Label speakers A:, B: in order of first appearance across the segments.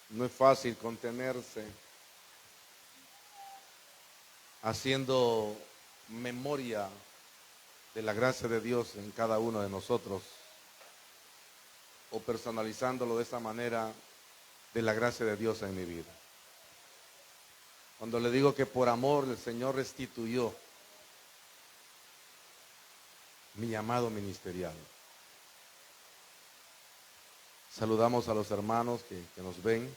A: No es fácil contenerse haciendo memoria de la gracia de Dios en cada uno de nosotros o personalizándolo de esa manera de la gracia de Dios en mi vida. Cuando le digo que por amor el Señor restituyó mi llamado ministerial. Saludamos a los hermanos que nos ven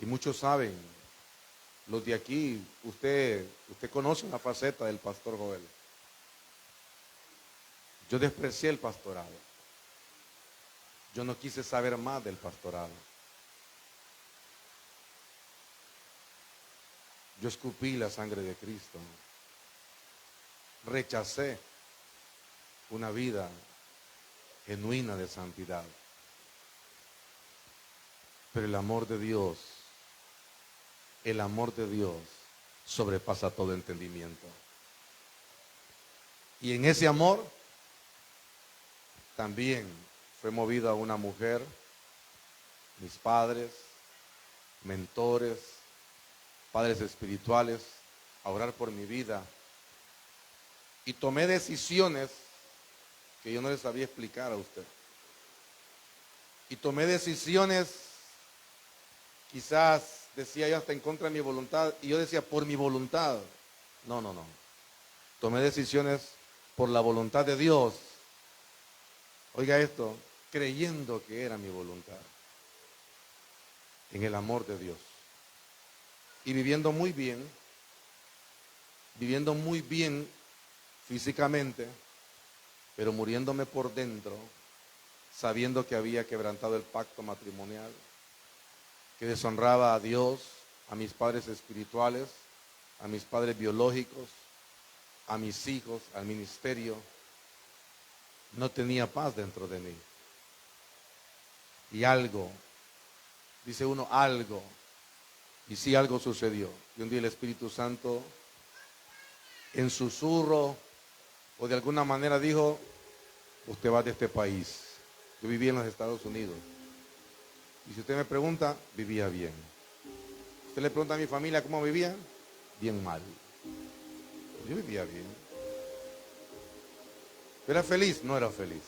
A: y muchos saben, los de aquí, usted conoce una faceta del pastor Joel. Yo desprecié el pastorado. Yo no quise saber más del pastorado. Yo escupí la sangre de Cristo. Rechacé una vida genuina de santidad. Pero el amor de Dios sobrepasa todo entendimiento. Y en ese amor también fue movida una mujer, mis padres, mentores, padres espirituales, a orar por mi vida. Y tomé decisiones que yo no les sabía explicar a usted. Y tomé decisiones, quizás decía yo hasta en contra de mi voluntad, y yo decía por mi voluntad. No. Tomé decisiones por la voluntad de Dios. Oiga esto, creyendo que era mi voluntad, en el amor de Dios. Y viviendo muy bien físicamente, pero muriéndome por dentro, sabiendo que había quebrantado el pacto matrimonial, que deshonraba a Dios, a mis padres espirituales, a mis padres biológicos, a mis hijos, al ministerio. No tenía paz dentro de mí. Y algo, dice uno, algo. Y sí, algo sucedió. Y un día el Espíritu Santo, en susurro, o de alguna manera dijo, usted va de este país. Yo vivía en los Estados Unidos. Y si usted me pregunta, vivía bien. Usted le pregunta a mi familia cómo vivía, bien mal. Yo vivía bien. ¿Era feliz? No era feliz.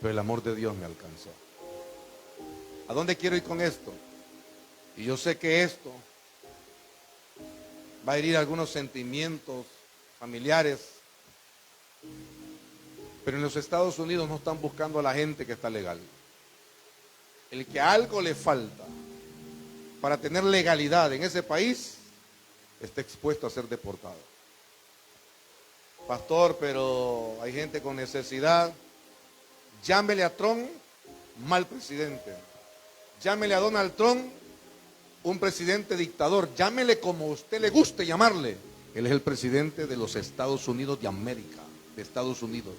A: Pero el amor de Dios me alcanzó. ¿A dónde quiero ir con esto? Y yo sé que esto va a herir algunos sentimientos familiares. Pero en los Estados Unidos no están buscando a la gente que está legal. El que algo le falta para tener legalidad en ese país está expuesto a ser deportado. Pastor, pero hay gente con necesidad. Llámele a Trump, mal presidente. Llámele a Donald Trump, un presidente dictador. Llámele como a usted le guste llamarle. Él es el presidente de los Estados Unidos de América, de Estados Unidos.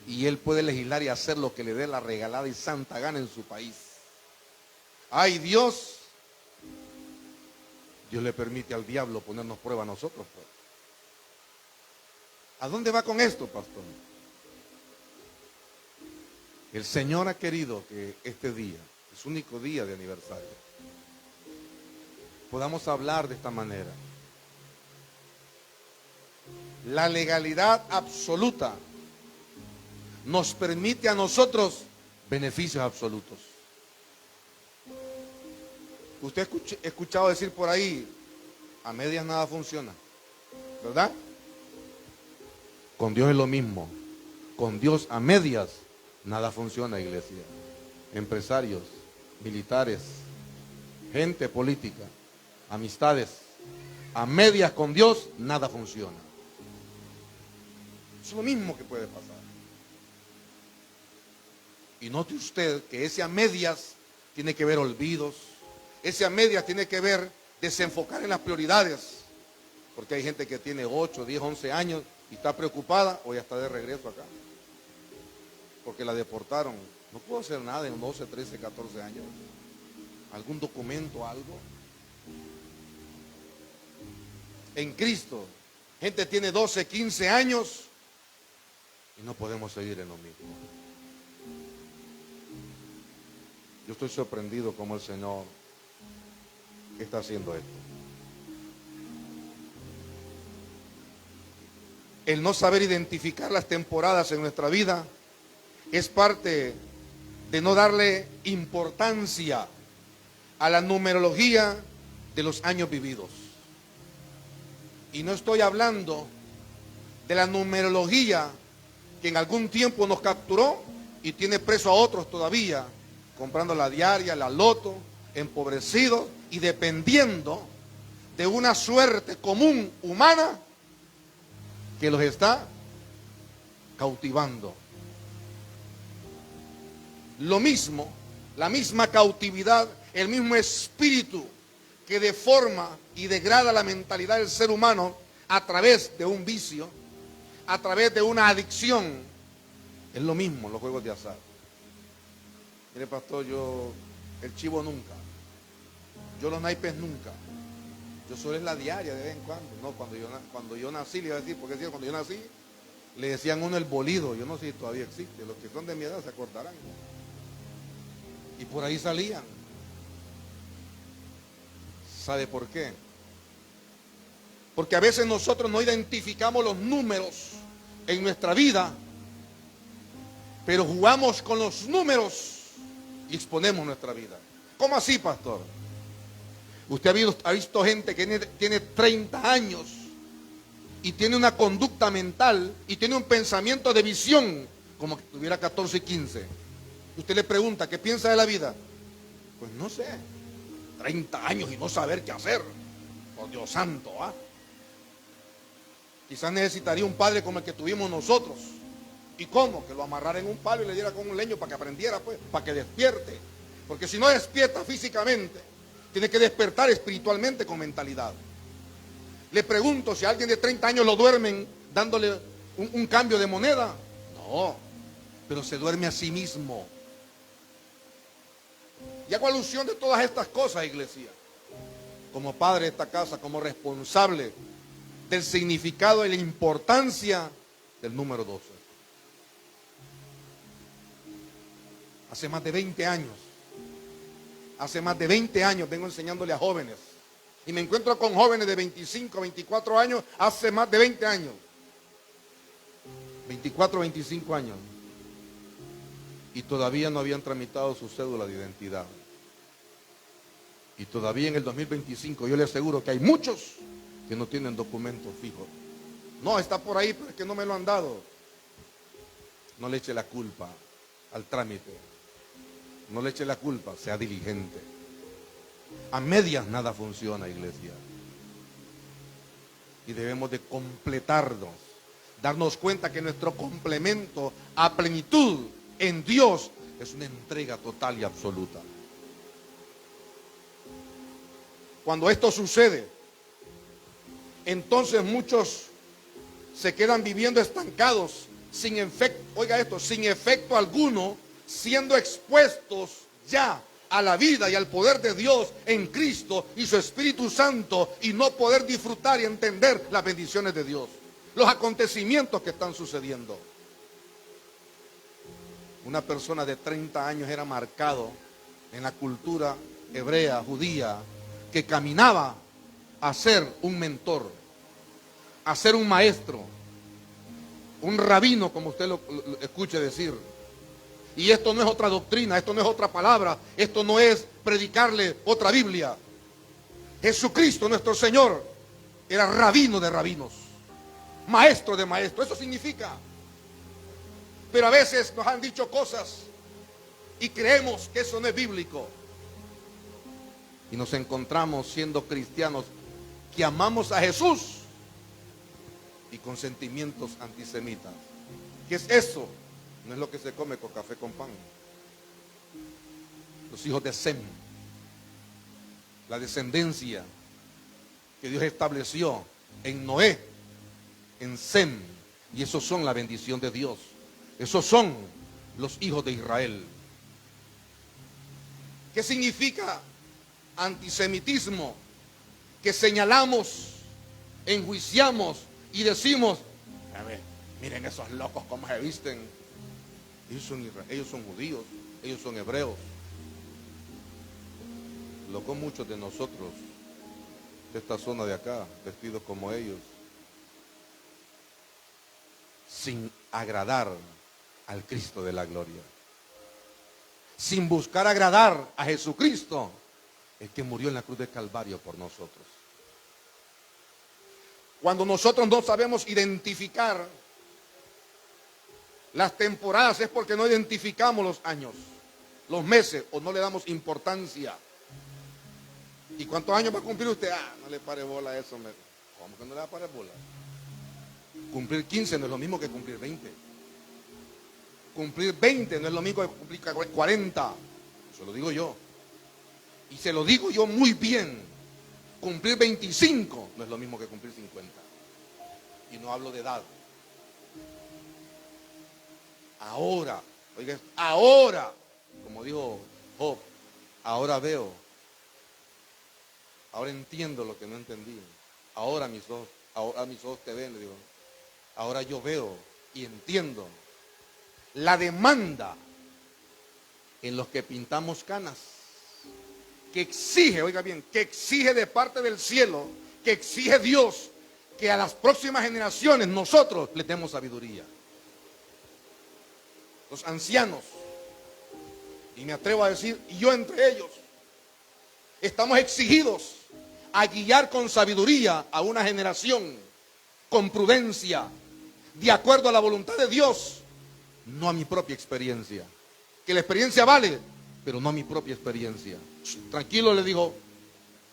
A: Y él puede legislar y hacer lo que le dé la regalada y santa gana en su país. Ay, Dios le permite al diablo ponernos prueba a nosotros, pues. ¿A dónde va con esto, pastor? El Señor ha querido que este día, su único día de aniversario, podamos hablar de esta manera. La legalidad absoluta nos permite a nosotros beneficios absolutos. Usted ha escuchado decir por ahí, a medias nada funciona, ¿verdad? Con Dios es lo mismo. Con Dios a medias nada funciona, iglesia. Empresarios, militares, gente política, amistades, a medias con Dios nada funciona. Es lo mismo que puede pasar. Y note usted que ese a medias tiene que ver olvidos, ese a medias tiene que ver desenfocar en las prioridades, porque hay gente que tiene 8, 10, 11 años y está preocupada o ya está de regreso acá, porque la deportaron. No puedo hacer nada en 12, 13, 14 años. ¿Algún documento, algo? En Cristo, gente tiene 12, 15 años y no podemos seguir en lo mismo. Yo estoy sorprendido como el Señor está haciendo esto. El no saber identificar las temporadas en nuestra vida es parte de no darle importancia a la numerología de los años vividos. Y no estoy hablando de la numerología que en algún tiempo nos capturó y tiene preso a otros todavía, comprando la diaria, la loto, empobrecidos y dependiendo de una suerte común humana que los está cautivando. Lo mismo, la misma cautividad, el mismo espíritu que deforma y degrada la mentalidad del ser humano a través de un vicio, a través de una adicción, es lo mismo los juegos de azar. Mire, pastor, yo el chivo nunca, yo los naipes nunca, yo solo es la diaria de vez en cuando. No, cuando yo nací, le iba a decir, porque decía, cuando yo nací, le decían uno el bolido, yo no sé si todavía existe, los que son de mi edad se acordarán. Y por ahí salían. ¿Sabe por qué? Porque a veces nosotros no identificamos los números en nuestra vida, pero jugamos con los números y exponemos nuestra vida. ¿Cómo así, pastor? Usted ha visto gente que tiene 30 años y tiene una conducta mental y tiene un pensamiento de visión como que tuviera 14 y 15. Usted le pregunta, ¿qué piensa de la vida? Pues no sé, 30 años y no saber qué hacer. Por Dios santo, ¿ah? Quizás necesitaría un padre como el que tuvimos nosotros. ¿Y cómo? Que lo amarrara en un palo y le diera con un leño para que aprendiera, pues, para que despierte. Porque si no despierta físicamente, tiene que despertar espiritualmente con mentalidad. Le pregunto, si a alguien de 30 años lo duermen dándole un cambio de moneda. No, pero se duerme a sí mismo. Y hago alusión de todas estas cosas, iglesia, como padre de esta casa, como responsable del significado y la importancia del número 12. Hace más de 20 años vengo enseñándole a jóvenes y me encuentro con jóvenes de 25, 24 años, hace más de 20 años, 24, 25 años, y todavía no habían tramitado su cédula de identidad. Y todavía en el 2025 yo le aseguro que hay muchos que no tienen documentos fijos. No, está por ahí, pero es que no me lo han dado. No le eche la culpa al trámite. No le eche la culpa, sea diligente. A medias nada funciona, iglesia. Y debemos de completarnos, darnos cuenta que nuestro complemento a plenitud en Dios es una entrega total y absoluta. Cuando esto sucede, entonces muchos se quedan viviendo estancados, sin efecto, oiga esto, sin efecto alguno, siendo expuestos ya a la vida y al poder de Dios en Cristo y su Espíritu Santo, y no poder disfrutar y entender las bendiciones de Dios, los acontecimientos que están sucediendo. Una persona de 30 años era marcado en la cultura hebrea, judía, que caminaba a ser un mentor, a ser un maestro, un rabino, como usted lo escuche decir. Y esto no es otra doctrina, esto no es otra palabra, esto no es predicarle otra Biblia. Jesucristo, nuestro Señor, era rabino de rabinos, maestro de maestros, eso significa. Pero a veces nos han dicho cosas y creemos que eso no es bíblico. Y nos encontramos siendo cristianos que amamos a Jesús y con sentimientos antisemitas. ¿Qué es eso? No es lo que se come con café con pan. Los hijos de Sem, la descendencia que Dios estableció en Noé, en Sem, y esos son la bendición de Dios. Esos son los hijos de Israel. ¿Qué significa antisemitismo? Que señalamos, enjuiciamos y decimos, a ver, miren esos locos cómo se visten. Ellos son judíos, ellos son hebreos. loco, muchos de nosotros, de esta zona de acá, vestidos como ellos, sin agradar al Cristo de la gloria, sin buscar agradar a Jesucristo, el que murió en la cruz del Calvario por nosotros. Cuando nosotros no sabemos identificar las temporadas, es porque no identificamos los años, los meses, o no le damos importancia. ¿Y cuántos años va a cumplir usted? No le pare bola a eso. ¿Cómo que no le va a parar bola? Cumplir 15 no es lo mismo que cumplir 20. Cumplir 20 no es lo mismo que cumplir 40. Eso lo digo yo. Y se lo digo yo muy bien. Cumplir 25 no es lo mismo que cumplir 50. Y no hablo de edad. Ahora, oiga, ahora, como dijo Job, ahora veo, ahora entiendo lo que no entendí. Ahora mis ojos te ven, le digo. Ahora yo veo y entiendo la demanda en los que pintamos canas, que exige, oiga bien, que exige de parte del cielo, que exige Dios, que a las próximas generaciones nosotros les demos sabiduría. Los ancianos, y me atrevo a decir, y yo entre ellos, estamos exigidos a guiar con sabiduría a una generación, con prudencia, de acuerdo a la voluntad de Dios, no a mi propia experiencia. Que la experiencia vale, pero no a mi propia experiencia. Tranquilo, le dijo,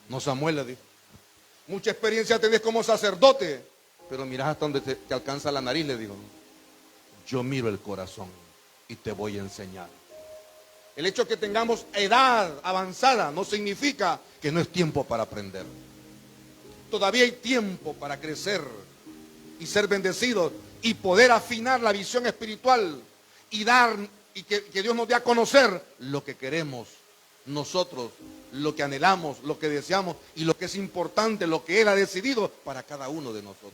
A: no, Samuel le dijo, mucha experiencia tenés como sacerdote, pero mirás hasta donde te alcanza la nariz, le dijo. Yo miro el corazón y te voy a enseñar. El hecho de que tengamos edad avanzada no significa que no es tiempo para aprender. Todavía hay tiempo para crecer y ser bendecidos y poder afinar la visión espiritual y dar, y que Dios nos dé a conocer lo que queremos nosotros, lo que anhelamos, lo que deseamos y lo que es importante, lo que Él ha decidido para cada uno de nosotros.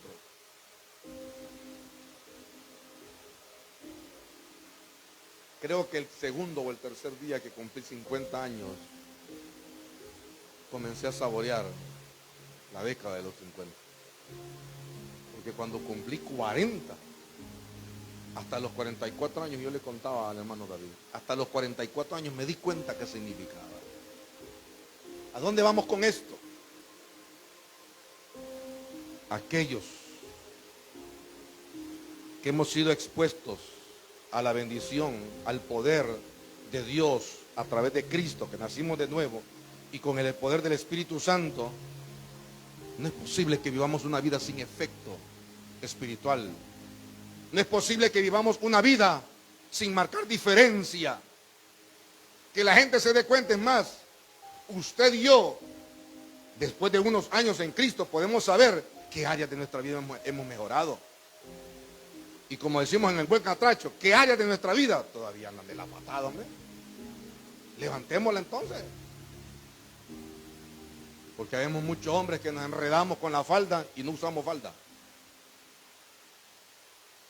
A: Creo que el segundo o el tercer día que cumplí 50 años, comencé a saborear la década de los 50. Porque cuando cumplí 40, hasta los 44 años, yo le contaba al hermano David, hasta los 44 años me di cuenta qué significaba. ¿A dónde vamos con esto? Aquellos que hemos sido expuestos a la bendición, al poder de Dios a través de Cristo, que nacimos de nuevo, y con el poder del Espíritu Santo, no es posible que vivamos una vida sin efecto espiritual. No es posible que vivamos una vida sin marcar diferencia. Que la gente se dé cuenta. Es más, usted y yo, después de unos años en Cristo, podemos saber qué áreas de nuestra vida hemos mejorado. Y como decimos en el buen catracho, ¿qué áreas de nuestra vida todavía andan de la patada, hombre? Levantémosla entonces. Porque vemos muchos hombres que nos enredamos con la falda y no usamos falda.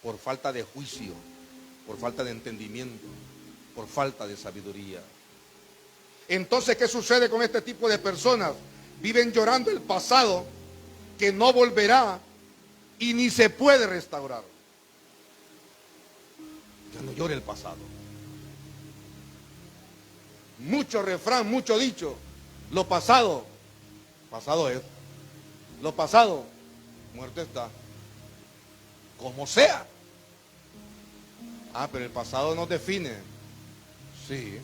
A: Por falta de juicio, por falta de entendimiento, por falta de sabiduría. Entonces, ¿qué sucede con este tipo de personas? Viven llorando el pasado que no volverá y ni se puede restaurar. Ya no llore el pasado. Mucho refrán, mucho dicho. Lo pasado, pasado es. Lo pasado, muerto está. Como sea. Pero el pasado nos define. Sí,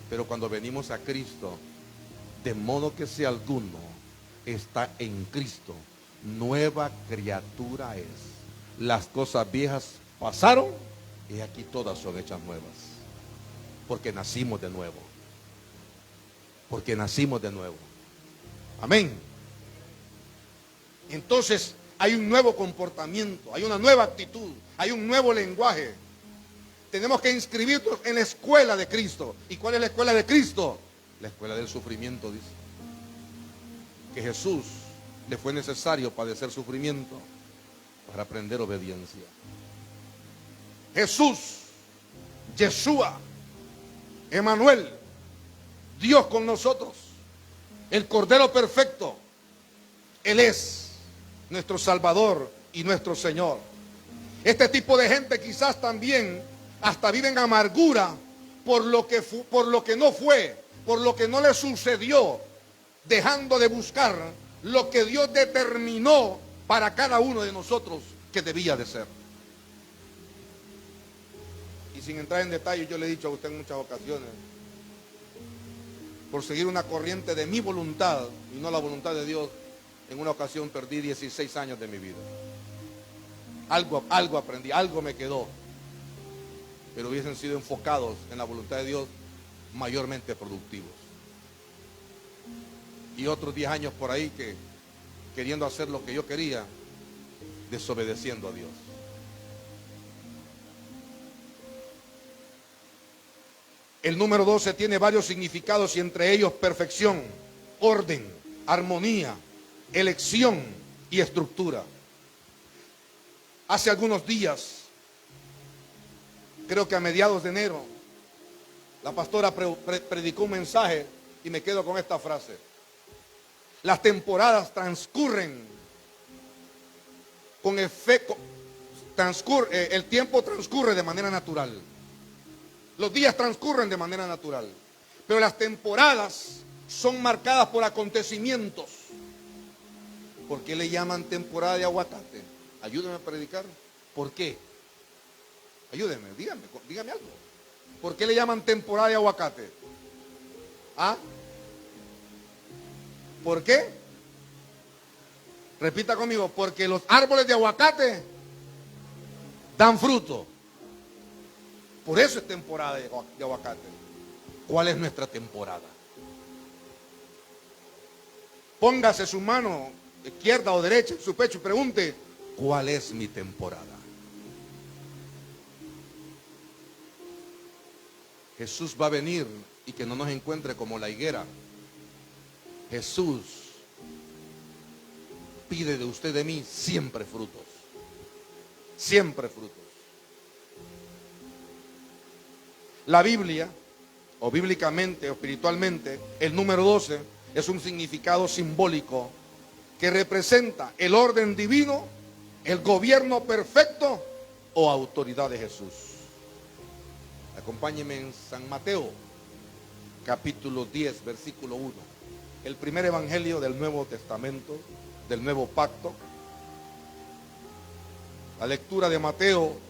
A: pero cuando venimos a Cristo, de modo que si alguno está en Cristo, nueva criatura es. Las cosas viejas pasaron y aquí todas son hechas nuevas. Porque nacimos de nuevo. Porque nacimos de nuevo. Amén. Entonces hay un nuevo comportamiento, hay una nueva actitud, hay un nuevo lenguaje. Tenemos que inscribirnos en la escuela de Cristo. ¿Y cuál es la escuela de Cristo? La escuela del sufrimiento, dice. Que Jesús le fue necesario padecer sufrimiento para aprender obediencia. Jesús, Yeshua, Emanuel, Dios con nosotros, el Cordero perfecto. Él es nuestro Salvador y nuestro Señor. Este tipo de gente quizás también hasta vive en amargura por lo que no fue, por lo que no le sucedió, dejando de buscar lo que Dios determinó para cada uno de nosotros que debía de ser. Y sin entrar en detalle, yo le he dicho a usted en muchas ocasiones, por seguir una corriente de mi voluntad y no la voluntad de Dios, en una ocasión perdí 16 años de mi vida. Algo aprendí, algo me quedó, pero hubiesen sido enfocados en la voluntad de Dios, mayormente productivos. Y otros 10 años por ahí que queriendo hacer lo que yo quería, desobedeciendo a Dios. El número 12 tiene varios significados y entre ellos perfección, orden, armonía, elección y estructura. Hace algunos días, creo que a mediados de enero, la pastora predicó un mensaje y me quedo con esta frase. Las temporadas transcurren con efecto, el tiempo transcurre de manera natural. Los días transcurren de manera natural, pero las temporadas son marcadas por acontecimientos. ¿Por qué le llaman temporada de aguacate? Ayúdeme a predicar. ¿Por qué? Ayúdeme, dígame algo. ¿Por qué le llaman temporada de aguacate? ¿Ah? ¿Por qué? Repita conmigo, porque los árboles de aguacate dan fruto. Por eso es temporada de aguacate. ¿Cuál es nuestra temporada? Póngase su mano izquierda o derecha en su pecho y pregunte, ¿cuál es mi temporada? Jesús va a venir y que no nos encuentre como la higuera. Jesús pide de usted, de mí, siempre frutos. Siempre frutos. La Biblia, o bíblicamente o espiritualmente, el número 12 es un significado simbólico que representa el orden divino, el gobierno perfecto o autoridad de Jesús. Acompáñenme en San Mateo, capítulo 10, versículo 1. El primer evangelio del Nuevo Testamento, del Nuevo Pacto. La lectura de Mateo,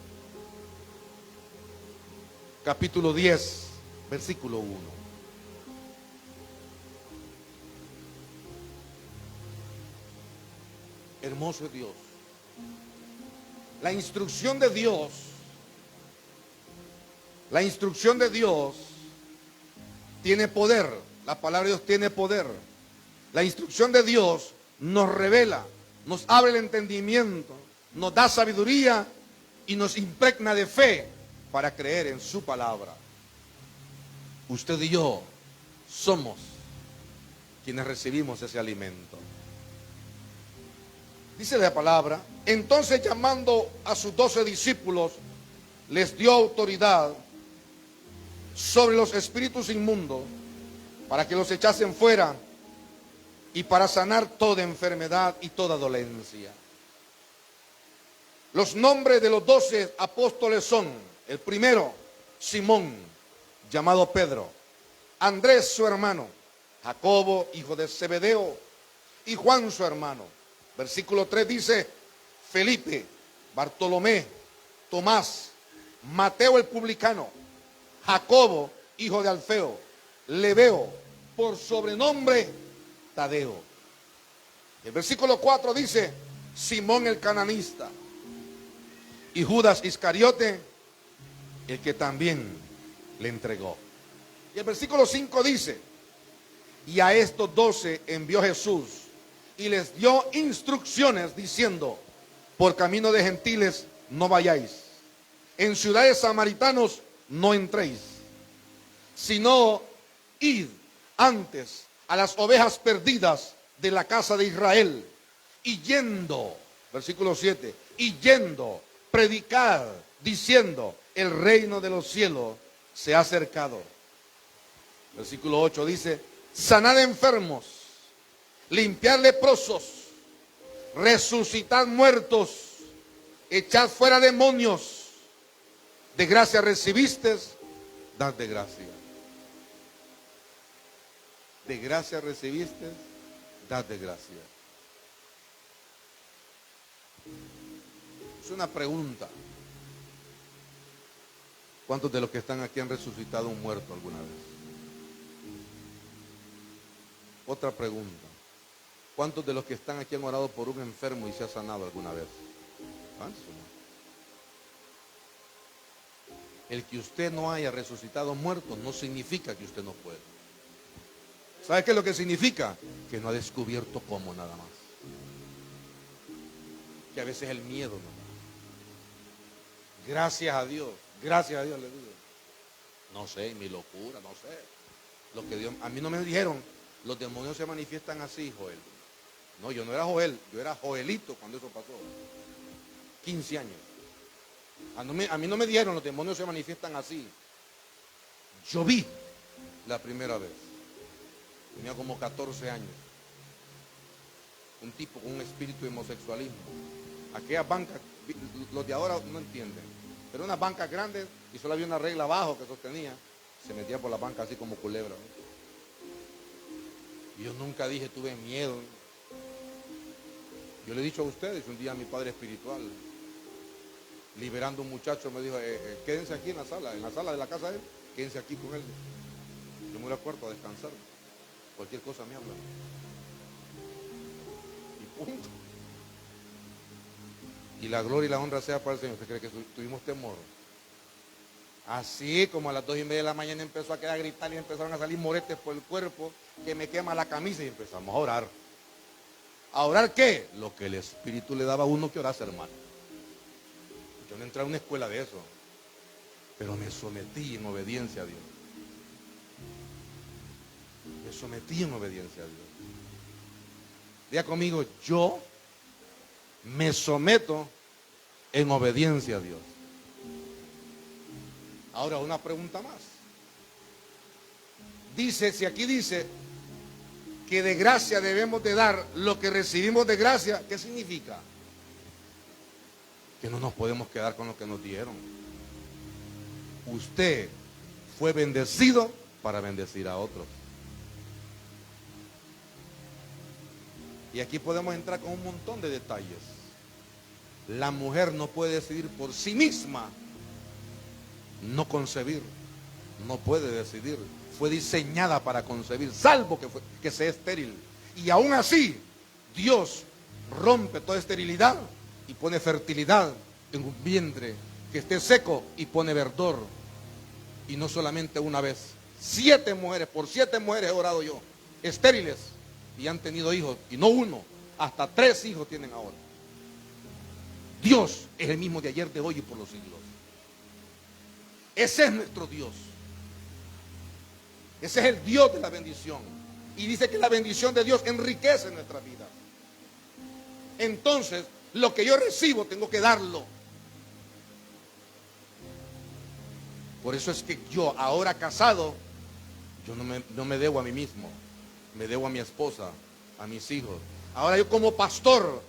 A: capítulo 10, versículo 1. Hermoso es Dios. La instrucción de Dios, tiene poder. La palabra de Dios tiene poder. La instrucción de Dios nos revela, nos abre el entendimiento, nos da sabiduría y nos impregna de fe para creer en su palabra. Usted y yo somos quienes recibimos ese alimento. Dice la palabra, entonces llamando a sus 12 discípulos, les dio autoridad sobre los espíritus inmundos para que los echasen fuera y para sanar toda enfermedad y toda dolencia. Los nombres de los 12 apóstoles son: el primero, Simón, llamado Pedro; Andrés, su hermano; Jacobo, hijo de Zebedeo; y Juan, su hermano. Versículo 3 dice: Felipe, Bartolomé, Tomás, Mateo el publicano, Jacobo, hijo de Alfeo, Lebeo, por sobrenombre Tadeo. El versículo 4 dice: Simón el cananista, y Judas Iscariote, el que también le entregó. Y el versículo 5 dice: y a estos 12 envió Jesús y les dio instrucciones diciendo: por camino de gentiles no vayáis, en ciudades samaritanos no entréis, sino id antes a las ovejas perdidas de la casa de Israel, y yendo, versículo 7, y yendo, predicad diciendo: el reino de los cielos se ha acercado. Versículo 8 dice: sanad enfermos, limpiar leprosos, resucitar muertos, echar fuera demonios. De gracia recibiste, dad de gracia. De gracia recibiste, dad de gracia. Es una pregunta. ¿Cuántos de los que están aquí han resucitado un muerto alguna vez? Otra pregunta. ¿Cuántos de los que están aquí han orado por un enfermo y se ha sanado alguna vez? ¿Cuántos? El que usted no haya resucitado muerto no significa que usted no puede. ¿Sabe qué es lo que significa? Que no ha descubierto cómo nada más. Que a veces el miedo no. Gracias a Dios le digo. No sé, mi locura, no sé. Lo que Dios, a mí no me dijeron, los demonios se manifiestan así, Joel. No, yo no era Joel, yo era Joelito cuando eso pasó. 15 años. A mí no me dijeron, los demonios se manifiestan así. Yo vi la primera vez. Tenía como 14 años. Un tipo con un espíritu de homosexualismo. Aquellas bancas, los de ahora no entienden. Pero unas bancas grandes y solo había una regla abajo que sostenía. Se metía por la banca así como culebra. Y yo nunca dije, tuve miedo. Yo le he dicho a ustedes, un día a mi padre espiritual, liberando a un muchacho, me dijo, quédense aquí en la sala de la casa de él, quédense aquí con él. Yo me voy al cuarto a descansar. Cualquier cosa me habla. Y punto. Y la gloria y la honra sea para el Señor. ¿Usted cree que tuvimos temor? Así como a las 2:30 de la mañana empezó a quedar gritar y empezaron a salir moretes por el cuerpo, que me quema la camisa, y empezamos a orar. ¿A orar qué? Lo que el Espíritu le daba a uno que orase, hermano. Yo no entré a una escuela de eso, pero me sometí en obediencia a Dios. Me sometí en obediencia a Dios. Diga conmigo, yo me someto en obediencia a Dios. Ahora una pregunta más. Dice, si aquí dice que de gracia debemos de dar lo que recibimos de gracia, ¿qué significa? Que no nos podemos quedar con lo que nos dieron. Usted fue bendecido para bendecir a otros. Y aquí podemos entrar con un montón de detalles. La mujer no puede decidir por sí misma no concebir. No puede decidir. Fue diseñada para concebir, salvo que sea estéril. Y aún así, Dios rompe toda esterilidad y pone fertilidad en un vientre que esté seco y pone verdor. Y no solamente una vez. 7 mujeres, por 7 mujeres he orado yo, estériles, y han tenido hijos, y no uno, hasta 3 hijos tienen ahora. Dios es el mismo de ayer, de hoy y por los siglos. Ese es nuestro Dios. Ese es el Dios de la bendición. Y dice que la bendición de Dios enriquece nuestra vida. Entonces, lo que yo recibo tengo que darlo. Por eso es que yo, ahora casado, yo no me debo a mí mismo. Me debo a mi esposa, a mis hijos. Ahora yo como pastor,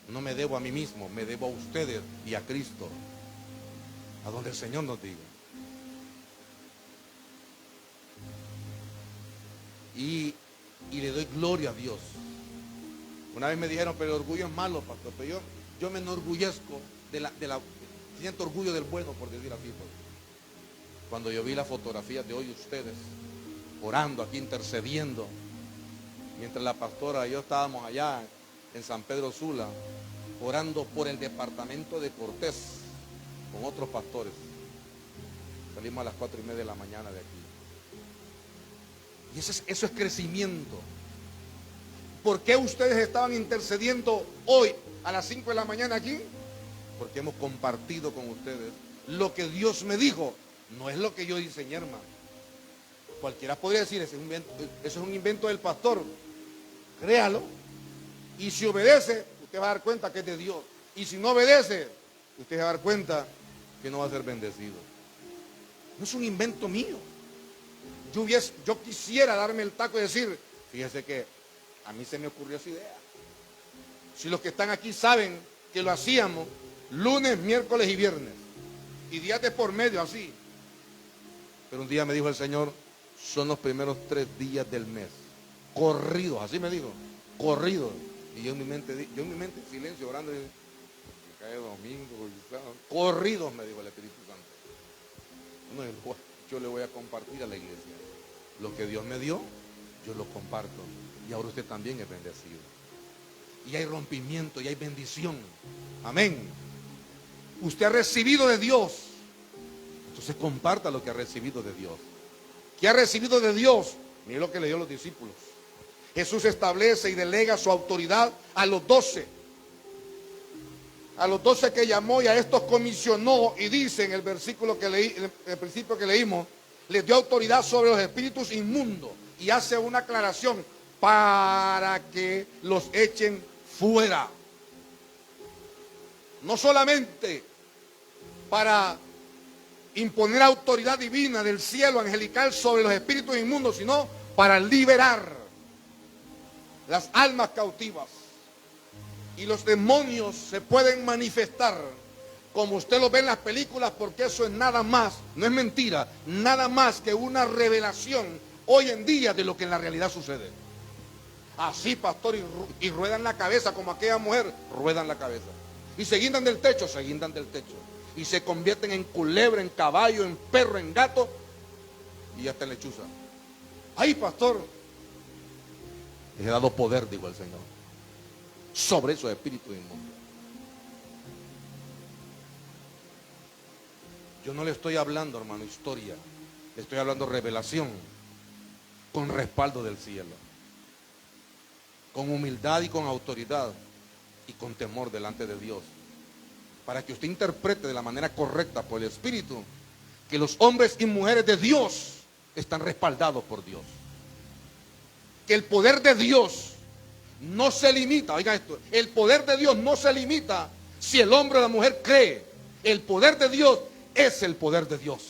A: no me debo a mí mismo, me debo a ustedes y a Cristo. A donde el Señor nos diga. Y le doy gloria a Dios. Una vez me dijeron, pero el orgullo es malo, pastor. Pero yo me enorgullezco siento orgullo del bueno, por decir así. Cuando yo vi las fotografías de hoy ustedes, orando aquí, intercediendo, mientras la pastora y yo estábamos allá en San Pedro Sula, orando por el departamento de Cortés, con otros pastores. Salimos a las 4:30 de la mañana de aquí. Y eso es crecimiento. ¿Por qué ustedes estaban intercediendo hoy a las 5 de la mañana aquí? Porque hemos compartido con ustedes lo que Dios me dijo. No es lo que yo diseñé, hermano. Cualquiera podría decir, eso es un invento del pastor. Créalo. Y si obedece, usted va a dar cuenta que es de Dios. Y si no obedece, usted va a dar cuenta que no va a ser bendecido. No es un invento mío. Yo quisiera darme el taco y decir, fíjese que A mí se me ocurrió esa idea. Si los que están aquí saben que lo hacíamos lunes, miércoles y viernes, y días de por medio así. Pero un día me dijo el Señor, son los primeros 3 días del mes, corridos, así me dijo, corridos. Y yo en mi mente en silencio, orando, y cae domingo, y sábado, corridos, me dijo el Espíritu Santo. No, yo le voy a compartir a la iglesia. Lo que Dios me dio, yo lo comparto. Y ahora usted también es bendecido. Y hay rompimiento y hay bendición. Amén. Usted ha recibido de Dios. Entonces comparta lo que ha recibido de Dios. ¿Qué ha recibido de Dios? Mire lo que le dio a los discípulos. Jesús establece y delega su autoridad a los 12. A los 12 que llamó y a estos comisionó, y dice en el versículo que leí, en el principio que leímos, les dio autoridad sobre los espíritus inmundos y hace una aclaración para que los echen fuera. No solamente para imponer autoridad divina del cielo angelical sobre los espíritus inmundos, sino para liberar las almas cautivas. Y los demonios se pueden manifestar como usted lo ve en las películas, porque eso es nada más, no es mentira, nada más que una revelación hoy en día de lo que en la realidad sucede. Así, pastor, y ruedan la cabeza como aquella mujer, ruedan la cabeza. Y se guindan del techo, se guindan del techo. Y se convierten en culebra, en caballo, en perro, en gato y hasta en lechuza. Ay, pastor, les he dado poder, digo el Señor, sobre esos espíritus inmundos. Yo no le estoy hablando, hermano, historia. Le estoy hablando revelación con respaldo del cielo. Con humildad y con autoridad y con temor delante de Dios. Para que usted interprete de la manera correcta por el Espíritu que los hombres y mujeres de Dios están respaldados por Dios. Que el poder de Dios no se limita, oiga esto, el poder de Dios no se limita si el hombre o la mujer cree. El poder de Dios es el poder de Dios.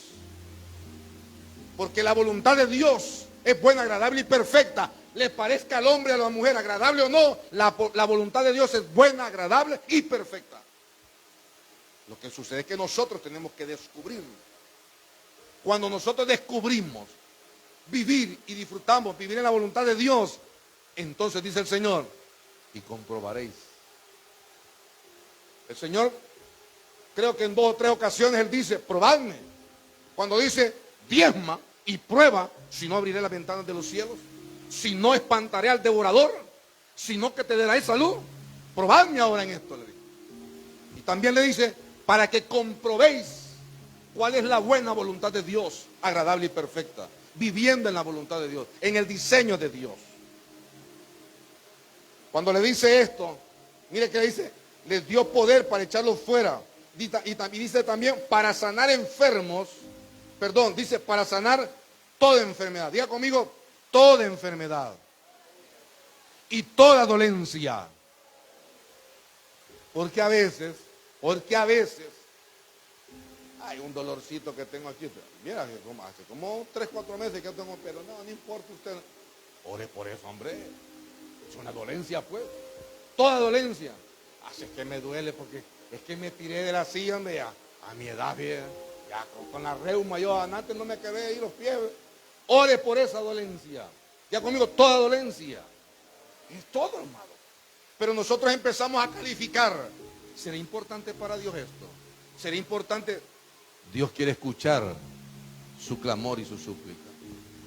A: Porque la voluntad de Dios es buena, agradable y perfecta. Le parezca al hombre o a la mujer agradable o no, la voluntad de Dios es buena, agradable y perfecta. Lo que sucede es que nosotros tenemos que descubrir. Cuando nosotros descubrimos vivir y disfrutamos, vivir en la voluntad de Dios, entonces dice el Señor, y comprobaréis. El Señor, creo que en 2 o 3 ocasiones Él dice, probadme. Cuando dice, diezma y prueba, si no abriré las ventanas de los cielos, si no espantaré al devorador, sino que te daré salud. Probadme ahora en esto, le dice. Y también le dice, para que comprobéis cuál es la buena voluntad de Dios, agradable y perfecta, viviendo en la voluntad de Dios, en el diseño de Dios. Cuando le dice esto, mire que le dice, les dio poder para echarlos fuera. Y dice también, para sanar enfermos, dice, para sanar toda enfermedad. Diga conmigo, toda enfermedad y toda dolencia. Porque a veces, hay un dolorcito que tengo aquí. Mira, hace como 3, 4 meses que tengo, pero no importa usted. Ore por eso, hombre. Es una dolencia, pues. Toda dolencia. Hace que me duele porque es que me tiré de la silla, hombre, a mi edad, ya con la reuma, yo antes no me quedé ahí los pies. Ore por esa dolencia. Ya conmigo, toda dolencia. Es todo, hermano. Pero nosotros empezamos a calificar. ¿Será importante para Dios esto? ¿Será importante? Dios quiere escuchar su clamor y su súplica.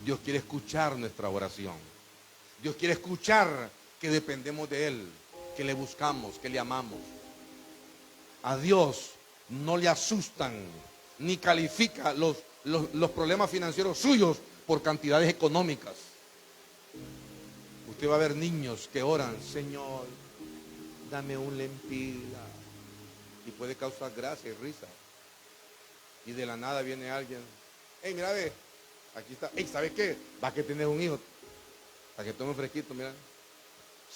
A: Dios quiere escuchar nuestra oración. Dios quiere escuchar que dependemos de Él, que le buscamos, que le amamos. A Dios no le asustan ni califica los problemas financieros suyos por cantidades económicas. Usted va a ver niños que oran, Señor, dame un lempira. Y puede causar gracia y risa. Y de la nada viene alguien, hey, mira, ve, aquí está, hey, ¿sabes qué? Va que tener un hijo, para que tome un fresquito, mira,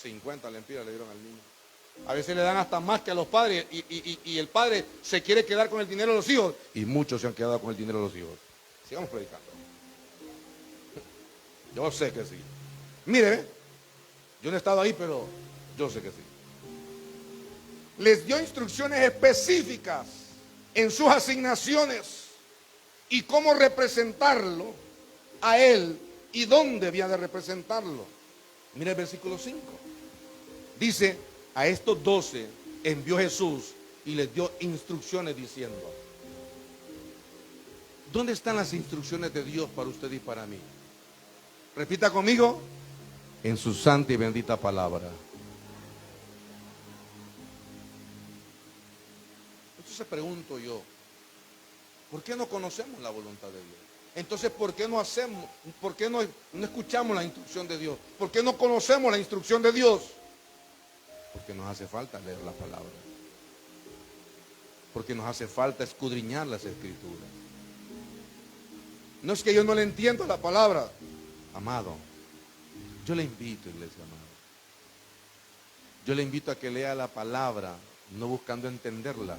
A: 50 lempiras le dieron al niño. A veces le dan hasta más que a los padres y el padre se quiere quedar con el dinero de los hijos y muchos se han quedado con el dinero de los hijos. Sigamos predicando. Yo sé que sí. Mire, Yo no he estado ahí, pero yo sé que sí. Les dio instrucciones específicas en sus asignaciones y cómo representarlo a él y dónde había de representarlo. Mira el versículo 5. Dice, a estos 12 envió Jesús y les dio instrucciones diciendo. ¿Dónde están las instrucciones de Dios para usted y para mí? Repita conmigo. En su santa y bendita palabra. Entonces pregunto yo, ¿por qué no conocemos la voluntad de Dios? Entonces, ¿por qué no hacemos? ¿Por qué no escuchamos la instrucción de Dios? ¿Por qué no conocemos la instrucción de Dios? Porque nos hace falta leer la palabra. Porque nos hace falta escudriñar las escrituras. No es que yo no le entienda la palabra, amado. Yo le invito, iglesia amada. Yo le invito a que lea la palabra, no buscando entenderla,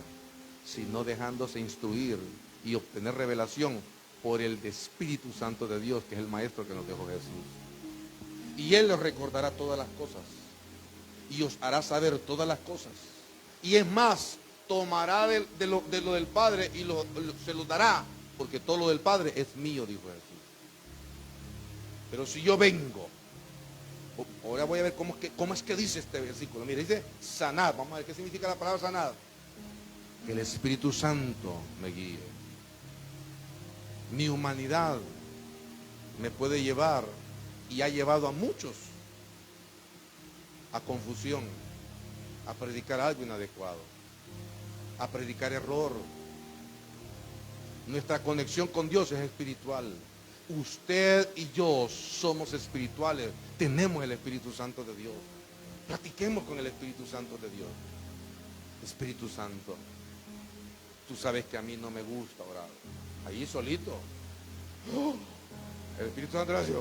A: sino dejándose instruir y obtener revelación por el Espíritu Santo de Dios, que es el Maestro que nos dejó Jesús. Y Él les recordará todas las cosas y os hará saber todas las cosas. Y es más, tomará de lo del Padre y se lo dará, porque todo lo del Padre es mío, dijo Jesús. Pero si yo vengo, ahora voy a ver cómo es que dice este versículo. Mira, dice sanad. Vamos a ver qué significa la palabra sanad. Que el Espíritu Santo me guíe. Mi humanidad me puede llevar y ha llevado a muchos a confusión, a predicar algo inadecuado, a predicar error. Nuestra conexión con Dios es espiritual. Usted y yo somos espirituales, tenemos el Espíritu Santo de Dios. Platiquemos con el Espíritu Santo de Dios. Espíritu Santo, tú sabes que a mí no me gusta orar. Ahí solito. El Espíritu Santo le dice,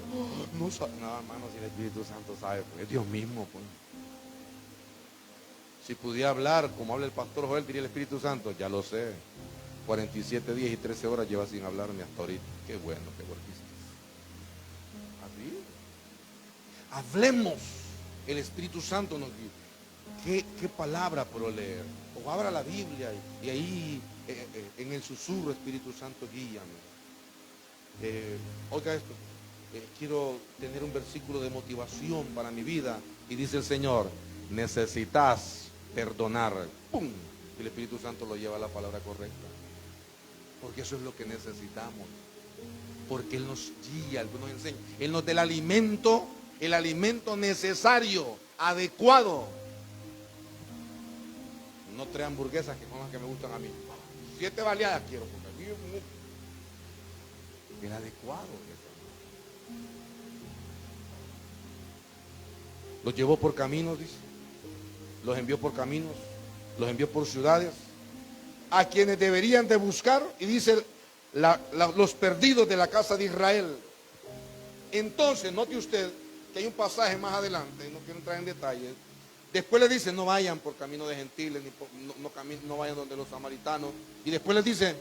A: no sabe, no, hermano, si el Espíritu Santo sabe, pues es Dios mismo, pues. Si pudiera hablar como habla el pastor Joel, diría el Espíritu Santo, ya lo sé. 47 días y 13 horas lleva sin hablarme hasta ahorita. Qué bueno, qué buenísimo. Así. Hablemos. El Espíritu Santo nos dice. ¿Qué palabra puedo leer? O abra la Biblia y ahí en el susurro, Espíritu Santo, guíame. Oiga esto. Quiero tener un versículo de motivación para mi vida. Y dice el Señor, necesitas perdonar. ¡Pum! Y el Espíritu Santo lo lleva a la palabra correcta. Porque eso es lo que necesitamos. Porque Él nos guía, Él nos enseña. Él nos da el alimento necesario, adecuado. No 3 hamburguesas que son las que me gustan a mí. 7 baleadas quiero, porque a mí es el adecuado. Los llevó por caminos, dice. Los envió por caminos. Los envió por ciudades. A quienes deberían de buscar, y dice los perdidos de la casa de Israel. Entonces, note usted que hay un pasaje más adelante, no quiero entrar en detalles. Después le dice, no vayan por camino de gentiles, no vayan donde los samaritanos. Y después les dice,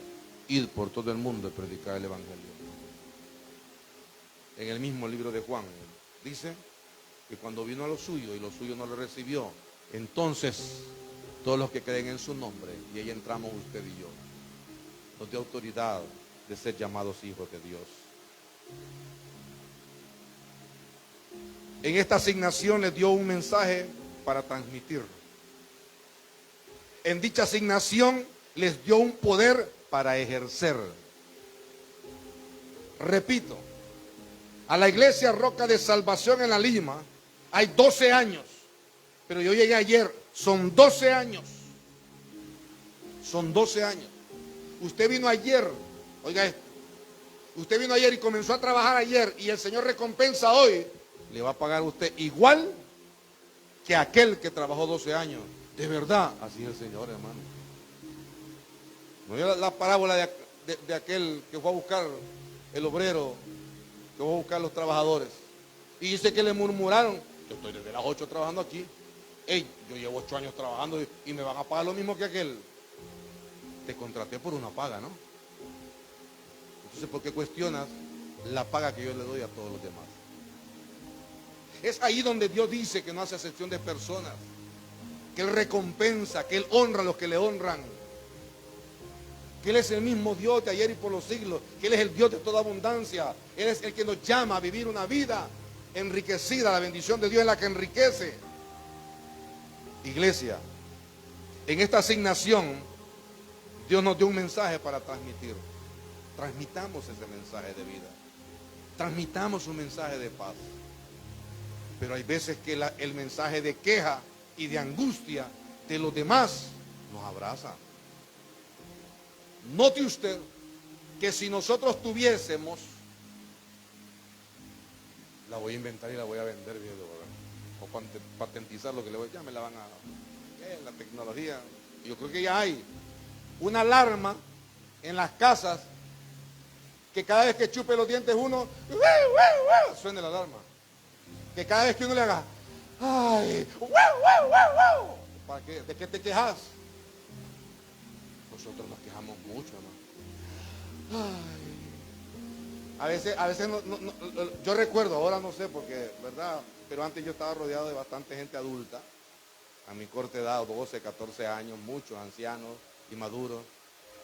A: id por todo el mundo y predicar el Evangelio. En el mismo libro de Juan, dice que cuando vino a los suyos y los suyos no le recibió, entonces todos los que creen en su nombre, y ahí entramos usted y yo, nos dio autoridad de ser llamados hijos de Dios. En esta asignación les dio un mensaje para transmitir. En dicha asignación les dio un poder para ejercer. Repito, a la iglesia Roca de Salvación en La Lima hay 12 años, pero yo llegué ayer, son 12 años. Son 12 años. Usted vino ayer, oiga esto, usted vino ayer y comenzó a trabajar ayer y el Señor recompensa hoy, le va a pagar a usted igual que aquel que trabajó 12 años. De verdad, así es el Señor, hermano. No vio la parábola de aquel que fue a buscar el obrero, que fue a buscar los trabajadores. Y dice que le murmuraron, yo estoy desde las 8 trabajando aquí. Hey, yo llevo 8 años trabajando y me van a pagar lo mismo que aquel. Te contraté por una paga, ¿no? Entonces, ¿por qué cuestionas la paga que yo le doy a todos los demás? Es ahí donde Dios dice que no hace acepción de personas, que Él recompensa, que Él honra a los que le honran, que Él es el mismo Dios de ayer y por los siglos, que Él es el Dios de toda abundancia. Él es el que nos llama a vivir una vida enriquecida. La bendición de Dios es la que enriquece. Iglesia, en esta asignación Dios nos dio un mensaje para transmitir. Transmitamos ese mensaje de vida, transmitamos un mensaje de paz. Pero hay veces que el mensaje de queja y de angustia de los demás nos abraza. Note usted que si nosotros tuviésemos, la voy a inventar y la voy a vender, o patentizar lo que le voy a, ya me la van a, la tecnología, yo creo que ya hay una alarma en las casas que cada vez que chupe los dientes uno, suene la alarma. Que cada vez que uno le haga, ay, ¿para qué? ¿De qué te quejas? Nosotros nos quejamos mucho, ¿no? Ay. A veces yo recuerdo, ahora no sé porque, ¿verdad? Pero antes yo estaba rodeado de bastante gente adulta, a mi corta edad, 12, 14 años, muchos ancianos y maduros.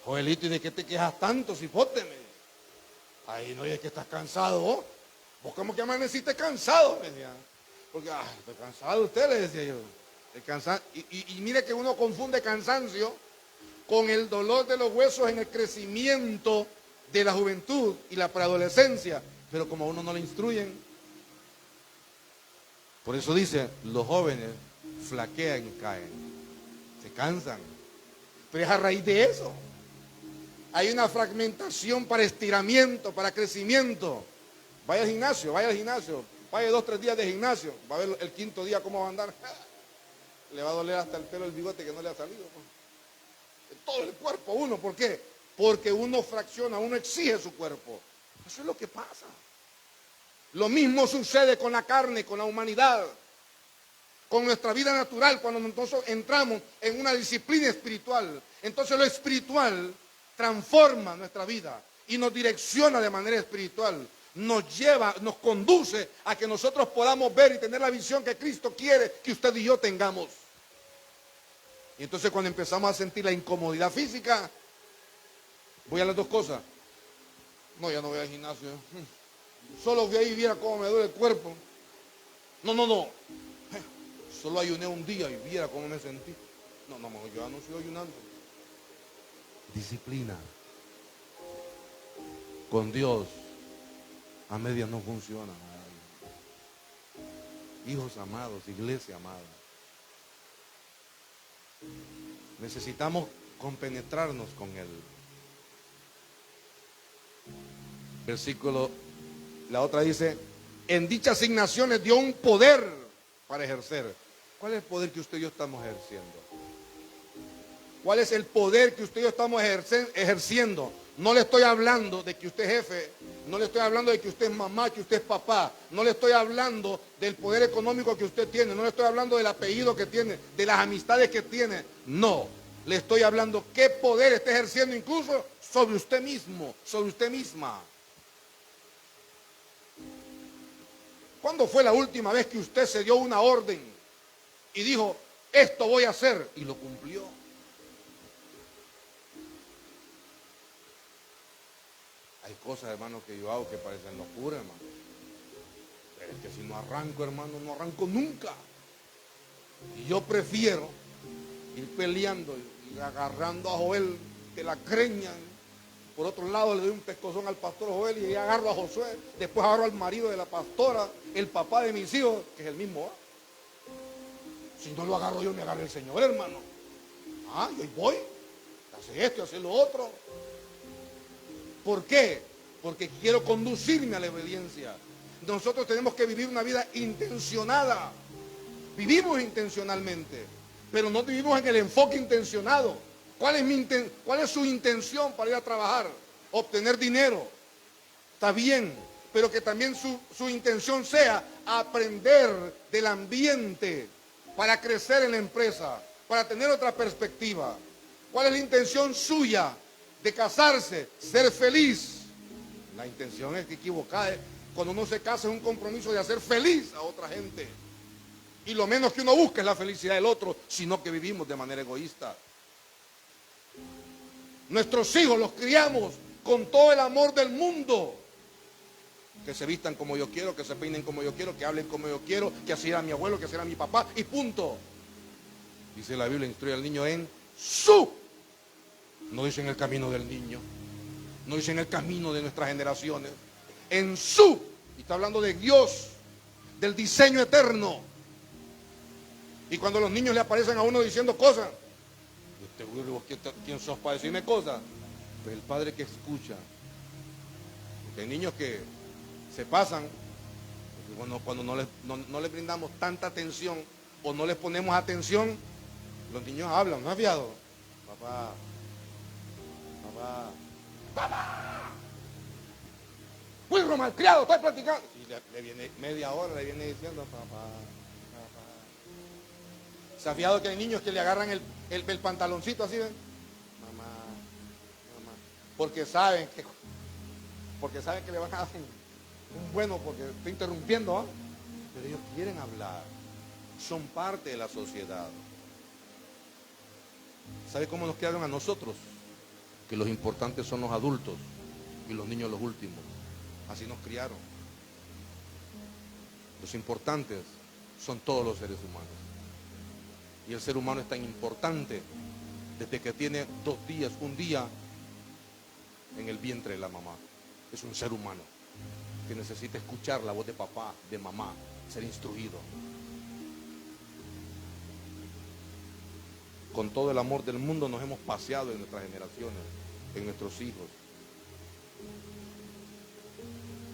A: Joelito, ¿y de qué te quejas tanto, cipóteme? Ay, no, y es que estás cansado, ¿oh? Vos como que amaneciste cansado, me decía. Porque, ay, estoy cansado, usted le decía yo. Estoy cansado. Y mire que uno confunde cansancio con el dolor de los huesos en el crecimiento de la juventud y la preadolescencia. Pero como a uno no le instruyen. Por eso dice, los jóvenes flaquean y caen. Se cansan. Pero es a raíz de eso. Hay una fragmentación para estiramiento, para crecimiento. Vaya al gimnasio, vaya 2, 3 días de gimnasio, va a ver el quinto día cómo va a andar. Le va a doler hasta el pelo del bigote que no le ha salido. Todo el cuerpo uno, ¿por qué? Porque uno fracciona, uno exige su cuerpo. Eso es lo que pasa. Lo mismo sucede con la carne, con la humanidad, con nuestra vida natural, cuando nosotros entramos en una disciplina espiritual. Entonces lo espiritual transforma nuestra vida y nos direcciona de manera espiritual, nos lleva, nos conduce a que nosotros podamos ver y tener la visión que Cristo quiere que usted y yo tengamos. Y entonces cuando empezamos a sentir la incomodidad física, voy a las dos cosas. No, ya no voy al gimnasio. Solo fui ahí y viera cómo me duele el cuerpo. No. Solo ayuné un día y viera cómo me sentí. No, yo ya no estoy ayunando. Disciplina. Con Dios a medias no funciona. Hijos amados, iglesia amada. Necesitamos compenetrarnos con Él. Versículo, la otra dice, en dichas asignaciones dio un poder para ejercer. ¿Cuál es el poder que usted y yo estamos ejerciendo? ¿Cuál es el poder que usted y yo estamos ejerciendo? No le estoy hablando de que usted es jefe, no le estoy hablando de que usted es mamá, que usted es papá, no le estoy hablando del poder económico que usted tiene, no le estoy hablando del apellido que tiene, de las amistades que tiene, no. Le estoy hablando qué poder está ejerciendo incluso sobre usted mismo, sobre usted misma. ¿Cuándo fue la última vez que usted se dio una orden y dijo, esto voy a hacer, y lo cumplió? Hay cosas, hermano, que yo hago que parecen locura, hermano. Pero es que si no arranco, hermano, no arranco nunca. Y yo prefiero ir peleando y agarrando a Joel de la creña. Por otro lado le doy un pescozón al pastor Joel y agarro a Josué. Después agarro al marido de la pastora, el papá de mis hijos, que es el mismo. Si no lo agarro yo, me agarra el Señor, hermano. Y hoy voy. Hace esto, hace lo otro. ¿Por qué? Porque quiero conducirme a la obediencia. Nosotros tenemos que vivir una vida intencionada. Vivimos intencionalmente, pero no vivimos en el enfoque intencionado. ¿Cuál es su intención para ir a trabajar? Obtener dinero. Está bien, pero que también su intención sea aprender del ambiente para crecer en la empresa, para tener otra perspectiva. ¿Cuál es la intención suya de casarse, ser feliz? La intención es equivocada. Cuando uno se casa es un compromiso de hacer feliz a otra gente. Y lo menos que uno busca es la felicidad del otro, sino que vivimos de manera egoísta. Nuestros hijos los criamos con todo el amor del mundo. Que se vistan como yo quiero, que se peinen como yo quiero, que hablen como yo quiero, que así era mi abuelo, que así era mi papá, y punto. Dice la Biblia, instruye al niño en su. No dice en el camino del niño, no dice en el camino de nuestras generaciones, en su. Y está hablando de Dios, del diseño eterno. Y cuando los niños le aparecen a uno diciendo cosas, yo te digo, ¿quién sos para decirme cosas? Pues el padre que escucha. Porque hay niños que se pasan, cuando no les brindamos tanta atención o no les ponemos atención, los niños hablan, ¿no has visto? Papá, papá, papá, muy malcriado, estoy practicando. Y le viene media hora, le viene diciendo papá, papá. ¿Se ha fijado que hay niños que le agarran el pantaloncito así, ven? Mamá, mamá. Porque saben que le van a dar un bueno porque estoy interrumpiendo, ¿eh? Pero ellos quieren hablar. Son parte de la sociedad. ¿Sabe cómo nos criaron a nosotros? Que los importantes son los adultos y los niños los últimos. Así nos criaron. Los importantes son todos los seres humanos. Y el ser humano es tan importante desde que tiene 2 días, un día en el vientre de la mamá. Es un ser humano que necesita escuchar la voz de papá, de mamá, ser instruido. Con todo el amor del mundo nos hemos paseado en nuestras generaciones, en nuestros hijos.